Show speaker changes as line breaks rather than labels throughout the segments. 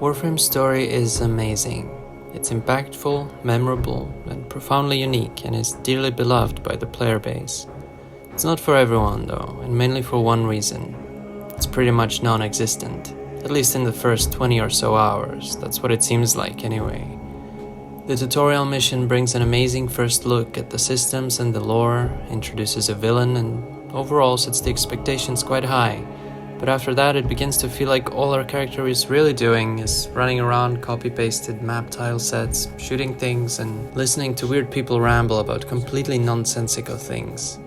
Warframe's story is amazing. It's impactful, memorable, and profoundly unique, and is dearly beloved by the player base. It's not for everyone though, and mainly for one reason. It's pretty much non-existent, at least in the first 20 or so hours. That's what it seems like anyway. The tutorial mission brings an amazing first look at the systems and the lore, introduces a villain, and overall sets the expectations quite high. But after that, it begins to feel like all our character is really doing is running around copy-pasted map tile sets, shooting things, and listening to weird people ramble about completely nonsensical things.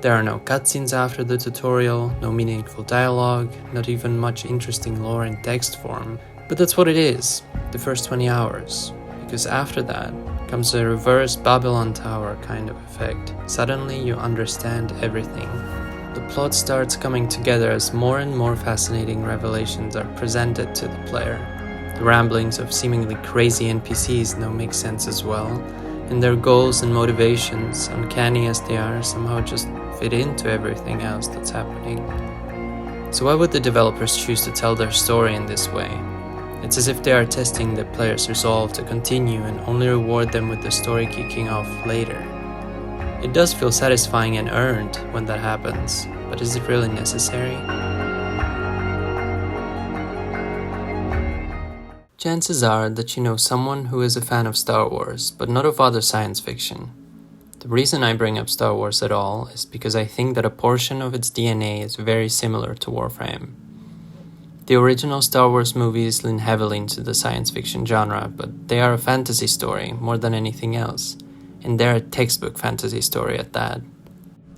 There are no cutscenes after the tutorial, no meaningful dialogue, not even much interesting lore in text form. But that's what it is, the first 20 hours. Because after that comes a reverse Babylon Tower kind of effect. Suddenly you understand everything. The plot starts coming together as more and more fascinating revelations are presented to the player. The ramblings of seemingly crazy NPCs now make sense as well, and their goals and motivations, uncanny as they are, somehow just fit into everything else that's happening. So why would the developers choose to tell their story in this way? It's as if they are testing the player's resolve to continue and only reward them with the story kicking off later. It does feel satisfying and earned when that happens, but is it really necessary? Chances are that you know someone who is a fan of Star Wars, but not of other science fiction. The reason I bring up Star Wars at all is because I think that a portion of its DNA is very similar to Warframe. The original Star Wars movies lean heavily into the science fiction genre, but they are a fantasy story more than anything else. And they're a textbook fantasy story at that.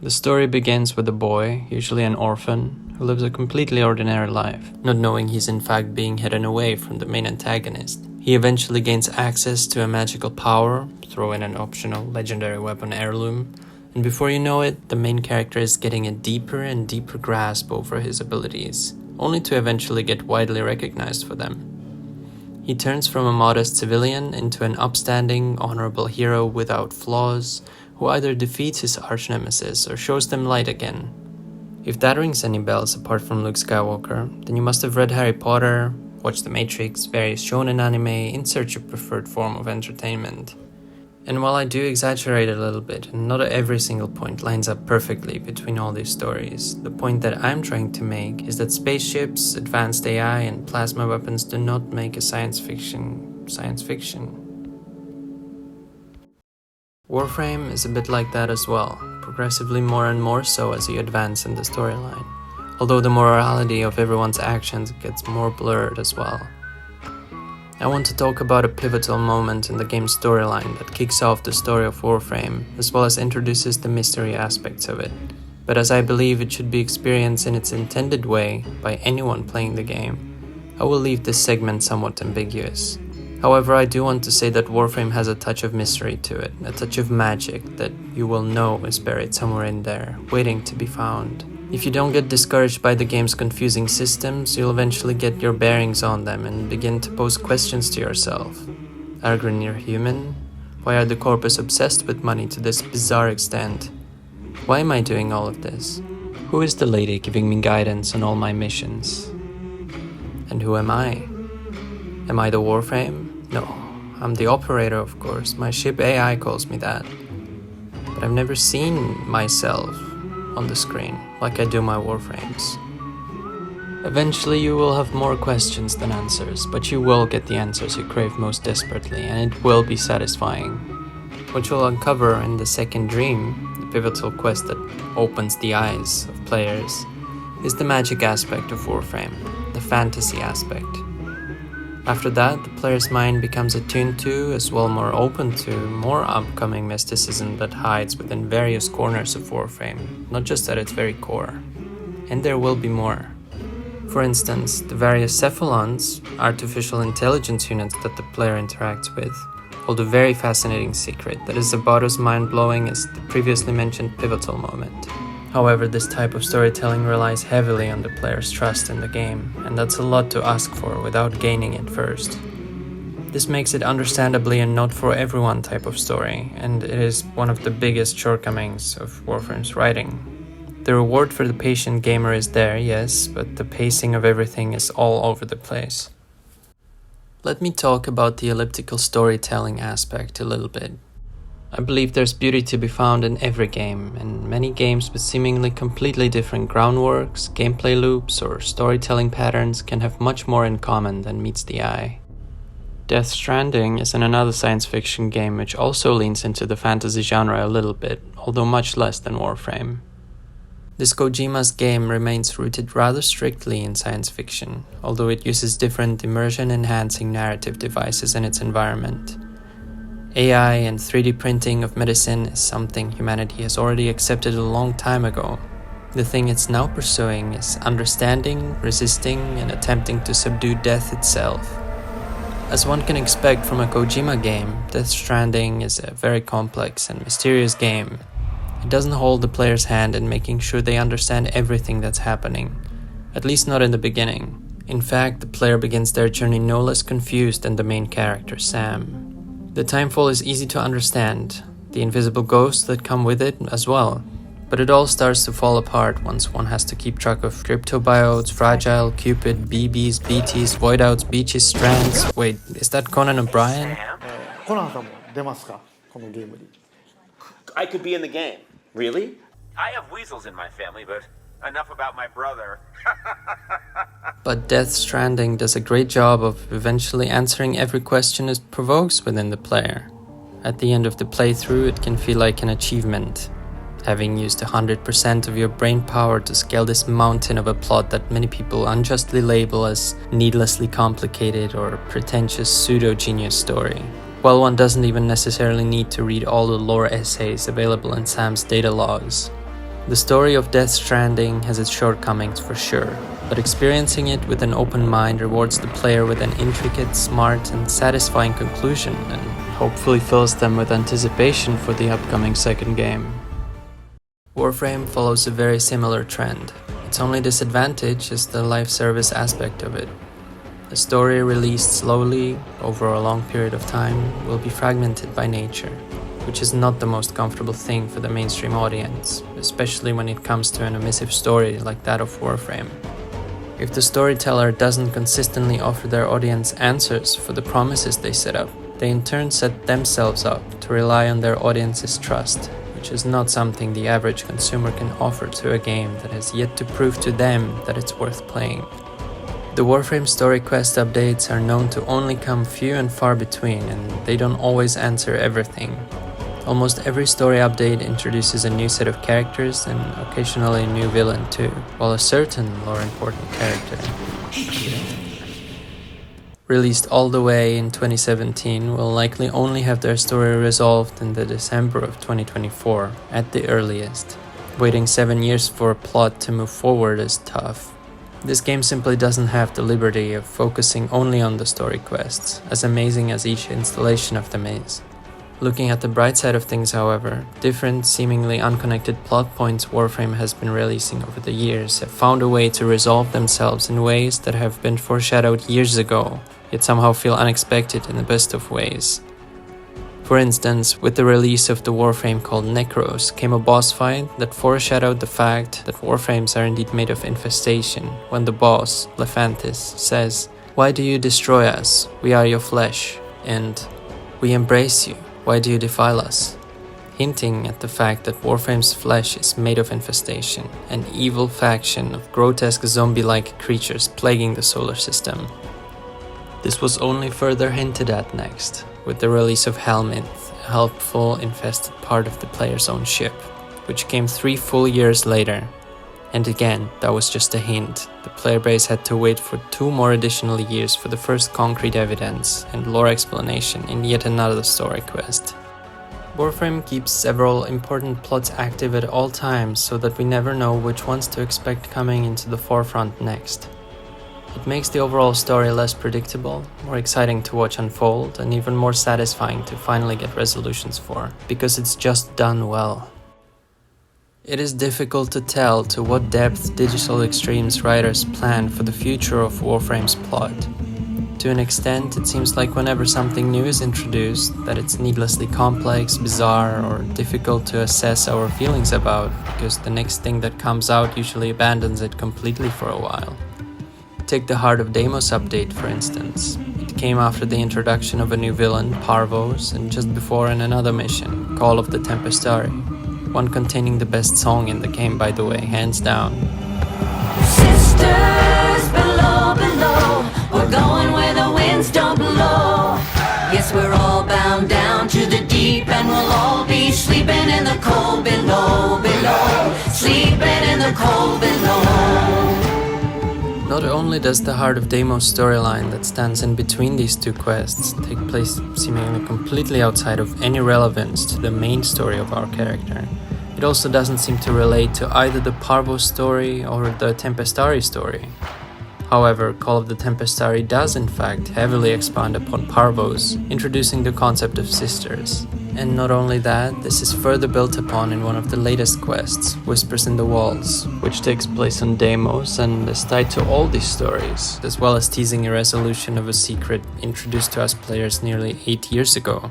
The story begins with a boy, usually an orphan, who lives a completely ordinary life, not knowing he's in fact being hidden away from the main antagonist. He eventually gains access to a magical power, throw in an optional legendary weapon heirloom, and before you know it, the main character is getting a deeper and deeper grasp over his abilities, only to eventually get widely recognized for them. He turns from a modest civilian into an upstanding, honorable hero without flaws, who either defeats his arch-nemesis or shows them light again. If that rings any bells apart from Luke Skywalker, then you must have read Harry Potter, watched The Matrix, various shonen anime in search of preferred form of entertainment. And while I do exaggerate a little bit, and not every single point lines up perfectly between all these stories, the point that I'm trying to make is that spaceships, advanced AI, and plasma weapons do not make a science fiction. Warframe is a bit like that as well, progressively more and more so as you advance in the storyline, although the morality of everyone's actions gets more blurred as well. I want to talk about a pivotal moment in the game's storyline that kicks off the story of Warframe, as well as introduces the mystery aspects of it. But as I believe it should be experienced in its intended way by anyone playing the game, I will leave this segment somewhat ambiguous. However, I do want to say that Warframe has a touch of mystery to it, a touch of magic that you will know is buried somewhere in there, waiting to be found. If you don't get discouraged by the game's confusing systems, you'll eventually get your bearings on them and begin to pose questions to yourself. Are Grineer human? Why are the corpus obsessed with money to this bizarre extent? Why am I doing all of this? Who is the lady giving me guidance on all my missions? And who am I? Am I the Warframe? No, I'm the operator, of course. My ship AI calls me that. But I've never seen myself on the screen like I do my Warframes. Eventually you will have more questions than answers, but you will get the answers you crave most desperately, and it will be satisfying. What you'll uncover in the second dream, the pivotal quest that opens the eyes of players, is the magic aspect of Warframe, the fantasy aspect. After that, the player's mind becomes attuned to, as well more open to, more upcoming mysticism that hides within various corners of Warframe, not just at its very core. And there will be more. For instance, the various cephalons, artificial intelligence units that the player interacts with, hold a very fascinating secret that is about as mind-blowing as the previously mentioned pivotal moment. However, this type of storytelling relies heavily on the player's trust in the game, and that's a lot to ask for without gaining it first. This makes it understandably a not for everyone type of story, and it is one of the biggest shortcomings of Warframe's writing. The reward for the patient gamer is there, yes, but the pacing of everything is all over the place. Let me talk about the elliptical storytelling aspect a little bit. I believe there's beauty to be found in every game, and many games with seemingly completely different groundworks, gameplay loops, or storytelling patterns can have much more in common than meets the eye. Death Stranding is another science fiction game which also leans into the fantasy genre a little bit, although much less than Warframe. This Kojima's game remains rooted rather strictly in science fiction, although it uses different immersion-enhancing narrative devices in its environment. AI and 3D printing of medicine is something humanity has already accepted a long time ago. The thing it's now pursuing is understanding, resisting, and attempting to subdue death itself. As one can expect from a Kojima game, Death Stranding is a very complex and mysterious game. It doesn't hold the player's hand in making sure they understand everything that's happening, at least not in the beginning. In fact, the player begins their journey no less confused than the main character, Sam. The timefall is easy to understand, the invisible ghosts that come with it as well, but it all starts to fall apart once one has to keep track of cryptobiotes, fragile, Cupid, BBs, BTs, voidouts, beaches, strands. Wait, is that Conan O'Brien?
コナンさんも出ますかこのゲームに
I could be in the game. Really?
I have weasels in my family, but enough about my brother.
But Death Stranding does a great job of eventually answering every question it provokes within the player. At the end of the playthrough, it can feel like an achievement, having used 100% of your brain power to scale this mountain of a plot that many people unjustly label as needlessly complicated or pretentious pseudo-genius story. While one doesn't even necessarily need to read all the lore essays available in Sam's data logs. The story of Death Stranding has its shortcomings for sure, but experiencing it with an open mind rewards the player with an intricate, smart, and satisfying conclusion, and hopefully fills them with anticipation for the upcoming second game. Warframe follows a very similar trend. Its only disadvantage is the live service aspect of it. A story released slowly, over a long period of time, will be fragmented by nature, which is not the most comfortable thing for the mainstream audience, especially when it comes to an emissive story like that of Warframe. If the storyteller doesn't consistently offer their audience answers for the promises they set up, they in turn set themselves up to rely on their audience's trust, which is not something the average consumer can offer to a game that has yet to prove to them that it's worth playing. The Warframe story quest updates are known to only come few and far between, and they don't always answer everything. Almost every story update introduces a new set of characters and occasionally a new villain too, while a certain lore important character, released all the way in 2017, will likely only have their story resolved in the December of 2024 at the earliest. Waiting 7 years for a plot to move forward is tough. This game simply doesn't have the liberty of focusing only on the story quests, as amazing as each installation of them is. Looking at the bright side of things, however, different, seemingly unconnected plot points Warframe has been releasing over the years have found a way to resolve themselves in ways that have been foreshadowed years ago, yet somehow feel unexpected in the best of ways. For instance, with the release of the Warframe called Necros came a boss fight that foreshadowed the fact that Warframes are indeed made of infestation, when the boss, Lephantis, says, "Why do you destroy us? We are your flesh," and "We embrace you. Why do you defile us?" hinting at the fact that Warframe's flesh is made of infestation, an evil faction of grotesque zombie-like creatures plaguing the solar system. This was only further hinted at next, with the release of Helminth, a helpful, infested part of the player's own ship, which came 3 full years later. And again, that was just a hint. The player base had to wait for 2 more additional years for the first concrete evidence and lore explanation in yet another story quest. Warframe keeps several important plots active at all times so that we never know which ones to expect coming into the forefront next. It makes the overall story less predictable, more exciting to watch unfold, and even more satisfying to finally get resolutions for, because it's just done well. It is difficult to tell to what depth Digital Extreme's writers plan for the future of Warframe's plot. To an extent, it seems like whenever something new is introduced, that it's needlessly complex, bizarre, or difficult to assess our feelings about, because the next thing that comes out usually abandons it completely for a while. Take the Heart of Deimos update, for instance. It came after the introduction of a new villain, Parvos, and just before in another mission, Call of the Tempestari, one containing the best song in the game, by the way, hands down.
Sisters below, below, we're going where the winds don't blow. Yes, we're all bound down to the deep, and we'll all be sleeping in the cold below, below, sleeping in the cold below.
Not only does the Heart of Deimos storyline that stands in between these two quests take place seemingly completely outside of any relevance to the main story of our character, it also doesn't seem to relate to either the Parvos story or the Tempestari story. However, Call of the Tempestari does in fact heavily expand upon Parvos, introducing the concept of sisters. And not only that, this is further built upon in one of the latest quests, Whispers in the Walls, which takes place on Deimos and is tied to all these stories, as well as teasing a resolution of a secret introduced to us players nearly 8 years ago.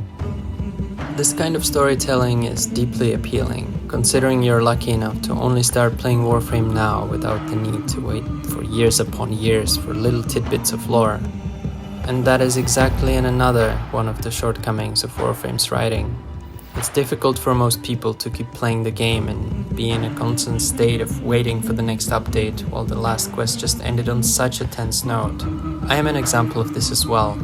This kind of storytelling is deeply appealing, considering you're lucky enough to only start playing Warframe now without the need to wait for years upon years for little tidbits of lore. And that is exactly another one of the shortcomings of Warframe's writing. It's difficult for most people to keep playing the game and be in a constant state of waiting for the next update while the last quest just ended on such a tense note. I am an example of this as well.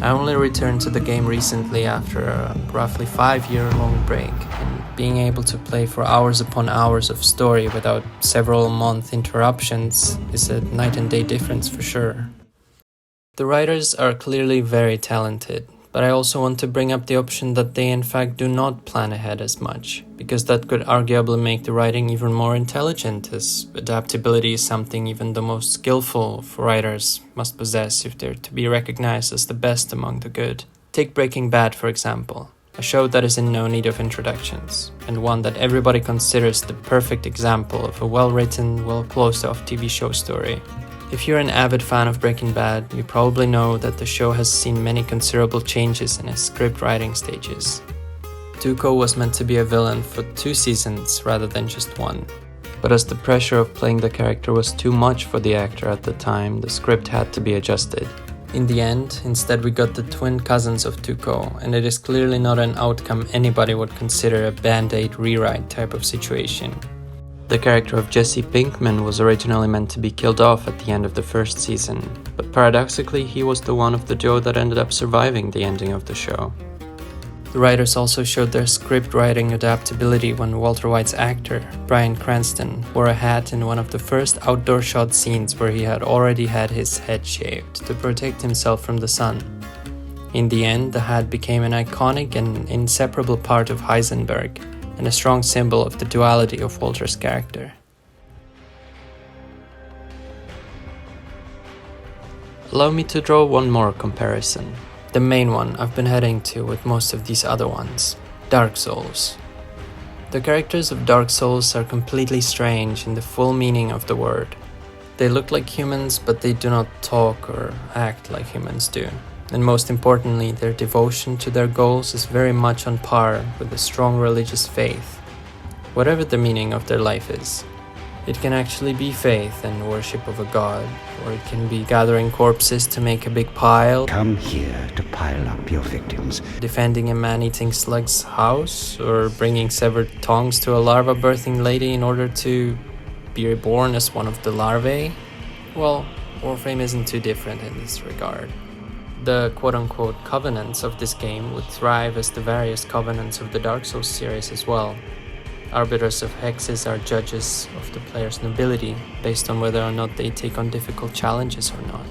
I only returned to the game recently after a roughly 5-year-long break, and being able to play for hours upon hours of story without several month interruptions is a night and day difference for sure. The writers are clearly very talented, but I also want to bring up the option that they in fact do not plan ahead as much, because that could arguably make the writing even more intelligent, as adaptability is something even the most skillful of writers must possess if they're to be recognized as the best among the good. Take Breaking Bad, for example, a show that is in no need of introductions, and one that everybody considers the perfect example of a well-written, well-closed-off TV show story. If you're an avid fan of Breaking Bad, you probably know that the show has seen many considerable changes in its script writing stages. Tuco was meant to be a villain for 2 seasons rather than just 1. But as the pressure of playing the character was too much for the actor at the time, the script had to be adjusted. In the end, instead we got the twin cousins of Tuco, and it is clearly not an outcome anybody would consider a band-aid rewrite type of situation. The character of Jesse Pinkman was originally meant to be killed off at the end of the first season, but paradoxically he was the one of the duo that ended up surviving the ending of the show. The writers also showed their script writing adaptability when Walter White's actor, Bryan Cranston, wore a hat in one of the first outdoor shot scenes where he had already had his head shaved to protect himself from the sun. In the end, the hat became an iconic and inseparable part of Heisenberg, and a strong symbol of the duality of Walter's character. Allow me to draw one more comparison. The main one I've been heading to with most of these other ones, Dark Souls. The characters of Dark Souls are completely strange in the full meaning of the word. They look like humans, but they do not talk or act like humans do. And most importantly, their devotion to their goals is very much on par with a strong religious faith, whatever the meaning of their life is. It can actually be faith and worship of a god, or it can be gathering corpses to make a big pile,
Come here to pile up your victims.
defending a man-eating slug's house, or bringing severed tongues to a larva-birthing lady in order to be reborn as one of the larvae. Well, Warframe isn't too different in this regard. The quote-unquote covenants of this game would thrive as the various covenants of the Dark Souls series as well. Arbiters of hexes are judges of the player's nobility, based on whether or not they take on difficult challenges or not.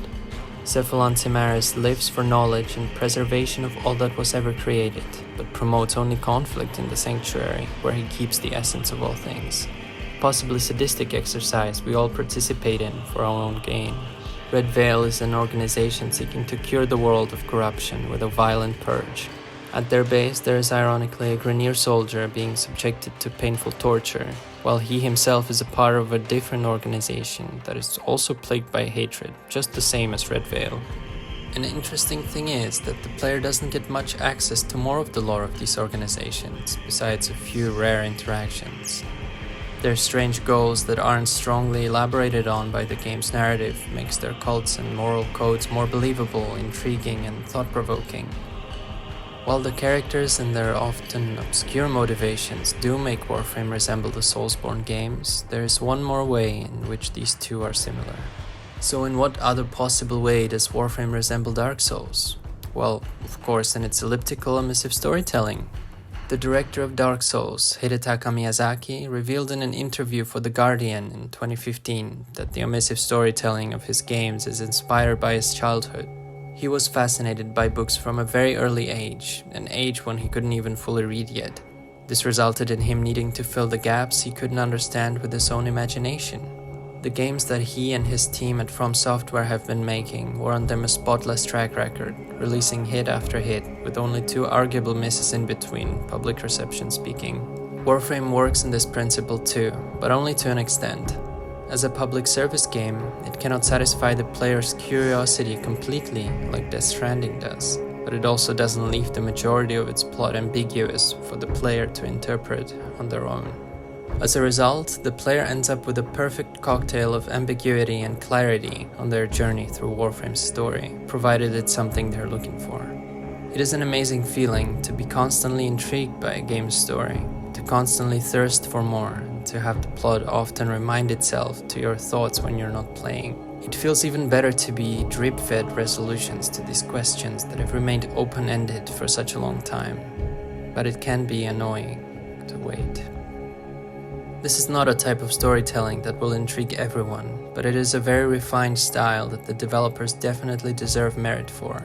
Cephalon Cimaris lives for knowledge and preservation of all that was ever created, but promotes only conflict in the sanctuary, where he keeps the essence of all things. Possibly sadistic exercise we all participate in for our own gain. Red Veil is an organization seeking to cure the world of corruption with a violent purge. At their base, there is ironically a Grenier soldier being subjected to painful torture, while he himself is a part of a different organization that is also plagued by hatred, just the same as Red Veil. An interesting thing is that the player doesn't get much access to more of the lore of these organizations, besides a few rare interactions. Their strange goals that aren't strongly elaborated on by the game's narrative makes their cults and moral codes more believable, intriguing, and thought-provoking. While the characters and their often obscure motivations do make Warframe resemble the Soulsborne games, there is one more way in which these two are similar. So in what other possible way does Warframe resemble Dark Souls? Well, of course in its elliptical emissive storytelling. The director of Dark Souls, Hidetaka Miyazaki, revealed in an interview for The Guardian in 2015 that the emissive storytelling of his games is inspired by his childhood. He was fascinated by books from a very early age, an age when he couldn't even fully read yet. This resulted in him needing to fill the gaps he couldn't understand with his own imagination. The games that he and his team at From Software have been making were on them a spotless track record, releasing hit after hit, with only 2 arguable misses in between, public reception speaking. Warframe works in this principle too, but only to an extent. As a public service game, it cannot satisfy the player's curiosity completely like Death Stranding does, but it also doesn't leave the majority of its plot ambiguous for the player to interpret on their own. As a result, the player ends up with a perfect cocktail of ambiguity and clarity on their journey through Warframe's story, provided it's something they're looking for. It is an amazing feeling to be constantly intrigued by a game's story, to constantly thirst for more, and to have the plot often remind itself to your thoughts when you're not playing. It feels even better to be drip-fed resolutions to these questions that have remained open-ended for such a long time, but it can be annoying to wait. This is not a type of storytelling that will intrigue everyone, but it is a very refined style that the developers definitely deserve merit for.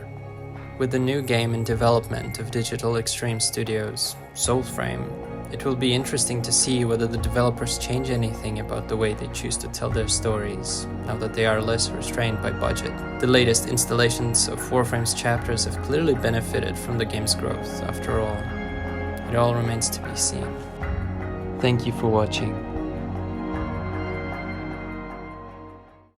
With the new game in development of Digital Extreme Studios, Soulframe, it will be interesting to see whether the developers change anything about the way they choose to tell their stories, now that they are less restrained by budget. The latest installations of Warframe's chapters have clearly benefited from the game's growth, after all. It all remains to be seen. Thank you for watching.